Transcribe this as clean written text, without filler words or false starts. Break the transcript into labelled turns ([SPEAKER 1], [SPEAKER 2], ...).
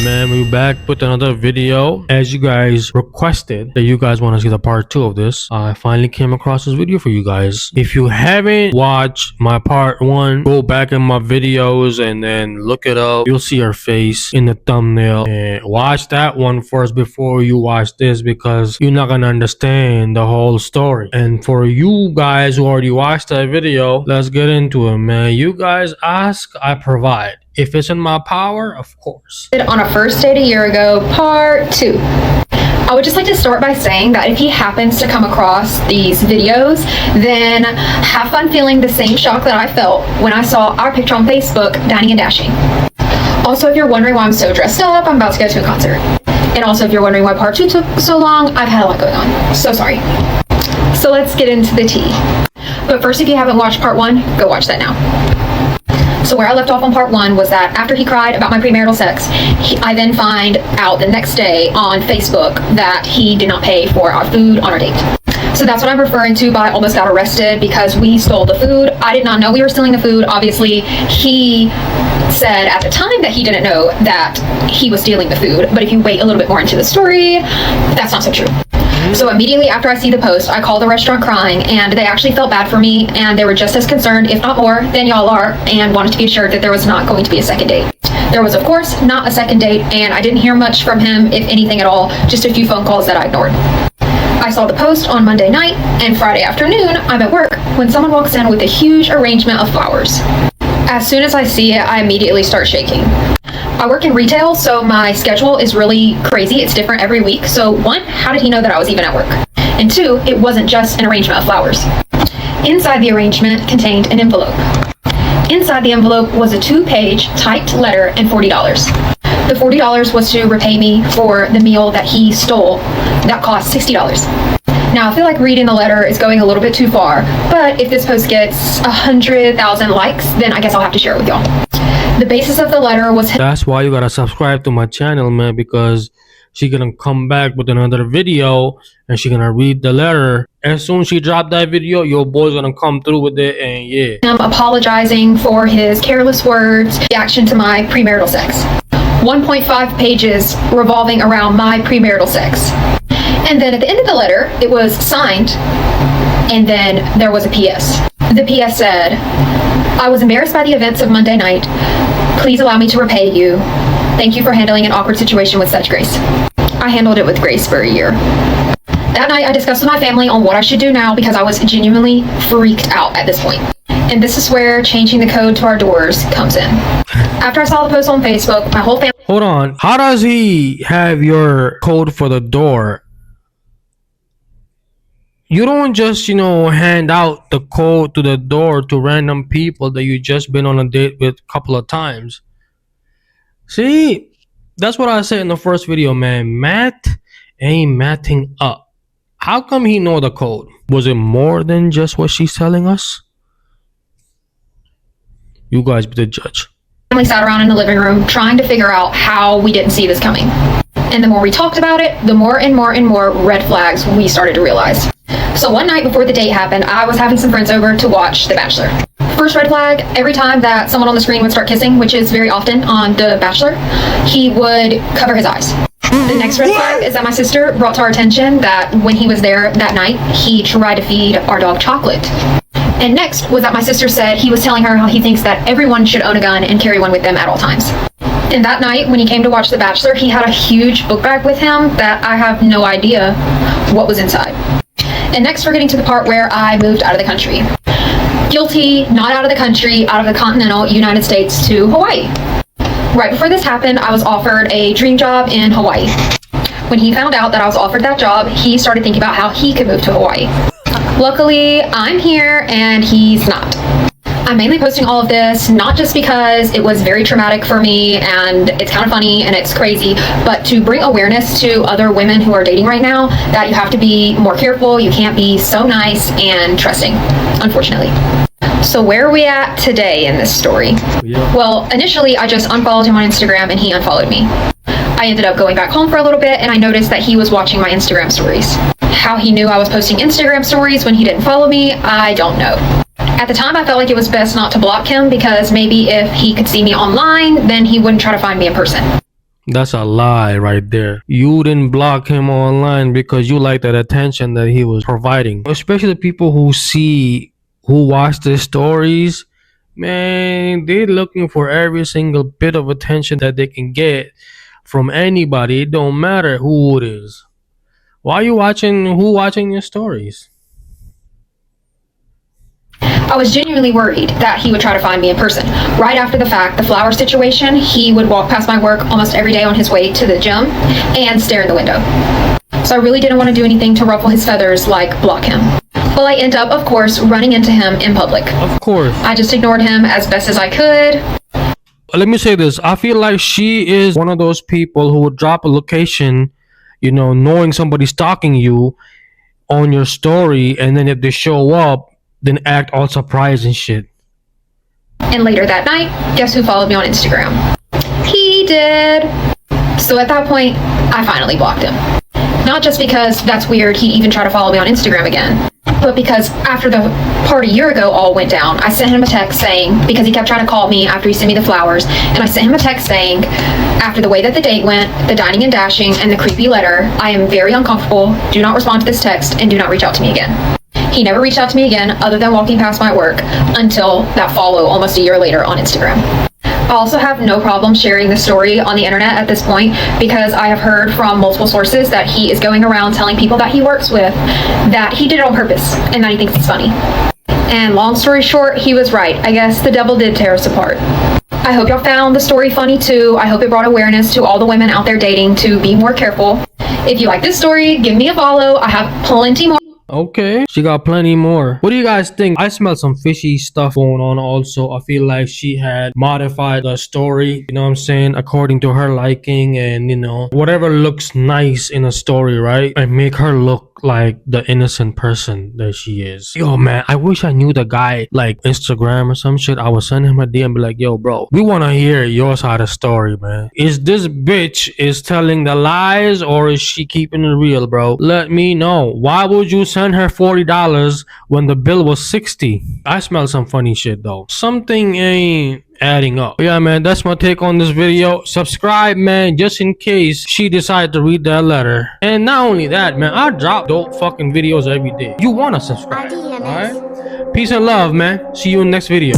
[SPEAKER 1] man, we're back with another video. As you guys requested that you guys want to see the part 2 of this, I finally came across this video for you guys. If you haven't watched my part 1, go back in my videos and then look it up. You'll see her face in the thumbnail, and watch that one first before you watch this, because you're not gonna understand the whole story. And for you guys who already watched that video, let's get into it, man. You guys ask, I provide. If it's in my power, of course.
[SPEAKER 2] On a first date a year ago, part 2. I would just like to start by saying that if he happens to come across these videos, then have fun feeling the same shock that I felt when I saw our picture on Facebook, dining and dashing. Also, if you're wondering why I'm so dressed up, I'm about to go to a concert. And also, if you're wondering why part 2 took so long, I've had a lot going on. So sorry. So let's get into the tea. But first, if you haven't watched part 1, go watch that now. So where I left off on part 1 was that after he cried about my premarital sex, I then find out the next day on Facebook that he did not pay for our food on our date. So that's what I'm referring to by almost got arrested, because we stole the food. I did not know we were stealing the food. Obviously, he said at the time that he didn't know that he was stealing the food. But if you wait a little bit more into the story, that's not so true. So immediately after I see the post, I call the restaurant crying, and they actually felt bad for me, and they were just as concerned, if not more, than y'all are, and wanted to be assured that there was not going to be a second date. There was, of course, not a second date, and I didn't hear much from him, if anything at all, just a few phone calls that I ignored. I saw the post on Monday night, and Friday afternoon, I'm at work when someone walks in with a huge arrangement of flowers. As soon as I see it, I immediately start shaking. I work in retail, so my schedule is really crazy. It's different every week. So 1, how did he know that I was even at work? And 2, it wasn't just an arrangement of flowers. Inside the arrangement contained an envelope. Inside the envelope was a 2-page typed letter and $40. The $40 was to repay me for the meal that he stole that cost $60. Now, I feel like reading the letter is going a little bit too far, but if this post gets 100,000 likes, then I guess I'll have to share it with y'all. The basis of the letter was...
[SPEAKER 1] That's why you gotta subscribe to my channel, man, because she's gonna come back with another video and she's gonna read the letter. As soon as she dropped that video, your boy's gonna come through with it, and yeah.
[SPEAKER 2] Him apologizing for his careless words, reaction to my premarital sex. 1.5 pages revolving around my premarital sex. And then at the end of the letter, it was signed, and then there was a PS. The PS said, "I was embarrassed by the events of Monday night. Please allow me to repay you. Thank you for handling an awkward situation with such grace." I handled it with grace for a year. That night, I discussed with my family on what I should do now, because I was genuinely freaked out at this point. And this is where changing the code to our doors comes in. After I saw the post on Facebook, my whole family...
[SPEAKER 1] Hold on. How does he have your code for the door? You don't just, hand out the code to the door to random people that you just been on a date with a couple of times. See, that's what I said in the first video, man. Matt ain't matting up. How come he know the code? Was it more than just what she's telling us? You guys be the judge.
[SPEAKER 2] Family sat around in the living room trying to figure out how we didn't see this coming. And the more we talked about it, the more and more and more red flags we started to realize. So one night before the date happened, I was having some friends over to watch The Bachelor. First red flag, every time that someone on the screen would start kissing, which is very often on The Bachelor, he would cover his eyes. The next red flag is that my sister brought to our attention that when he was there that night, he tried to feed our dog chocolate. And next was that my sister said he was telling her how he thinks that everyone should own a gun and carry one with them at all times. And that night, when he came to watch The Bachelor, he had a huge book bag with him that I have no idea what was inside. And next, we're getting to the part where I moved out of the country. Guilty, not out of the country, out of the continental United States to Hawaii. Right before this happened, I was offered a dream job in Hawaii. When he found out that I was offered that job, he started thinking about how he could move to Hawaii. Luckily, I'm here and he's not. I'm mainly posting all of this, not just because it was very traumatic for me and it's kind of funny and it's crazy, but to bring awareness to other women who are dating right now that you have to be more careful, you can't be so nice and trusting, unfortunately. So where are we at today in this story?
[SPEAKER 1] Yeah.
[SPEAKER 2] Well, initially I just unfollowed him on Instagram and he unfollowed me. I ended up going back home for a little bit and I noticed that he was watching my Instagram stories. How he knew I was posting Instagram stories when he didn't follow me, I don't know. At the time, I felt like it was best not to block him because maybe if he could see me online, then he wouldn't try to find me in person.
[SPEAKER 1] That's a lie right there. You didn't block him online because you like that attention that he was providing. Especially the people who watch the stories, man, they're looking for every single bit of attention that they can get from anybody. It don't matter who it is. Why are you watching your stories?
[SPEAKER 2] I was genuinely worried that he would try to find me in person. Right after the fact, the flower situation, he would walk past my work almost every day on his way to the gym and stare in the window. So I really didn't want to do anything to ruffle his feathers, like block him. Well, I end up, of course, running into him in public.
[SPEAKER 1] Of course.
[SPEAKER 2] I just ignored him as best as I could.
[SPEAKER 1] Let me say this. I feel like she is one of those people who would drop a location, knowing somebody's stalking you on your story, and then if they show up, then act all surprised and shit.
[SPEAKER 2] And later that night, guess who followed me on Instagram? He did. So at that point, I finally blocked him. Not just because that's weird he'd even try to follow me on Instagram again, but because after the party a year ago all went down, I sent him a text saying, because he kept trying to call me after he sent me the flowers, and I sent him a text saying, after the way that the date went, the dining and dashing, and the creepy letter, I am very uncomfortable. Do not respond to this text and do not reach out to me again. He never reached out to me again other than walking past my work until that follow almost a year later on Instagram. I also have no problem sharing the story on the internet at this point because I have heard from multiple sources that he is going around telling people that he works with that he did it on purpose and that he thinks it's funny. And long story short, he was right. I guess the devil did tear us apart. I hope y'all found the story funny too. I hope it brought awareness to all the women out there dating to be more careful. If you like this story, give me a follow. I have plenty more.
[SPEAKER 1] Okay, she got plenty more. What do you guys think? I smell some fishy stuff going on also. I feel like she had modified the story, you know what I'm saying, according to her liking and, whatever looks nice in a story, right? And make her look like the innocent person that she is. Yo, man, I wish I knew the guy, like Instagram or some shit. I would send him a DM and be like, yo, bro, we want to hear your side of the story, man. Is this bitch is telling the lies or is she keeping it real, bro? Let me know. Why would you send her $40 when the bill was $60? I smell some funny shit though. Something ain't adding up. But yeah, man, that's my take on this video. Subscribe, man, just in case she decided to read that letter. And not only that, man, I drop dope fucking videos every day. You wanna subscribe, alright? Peace and love, man. See you in the next video.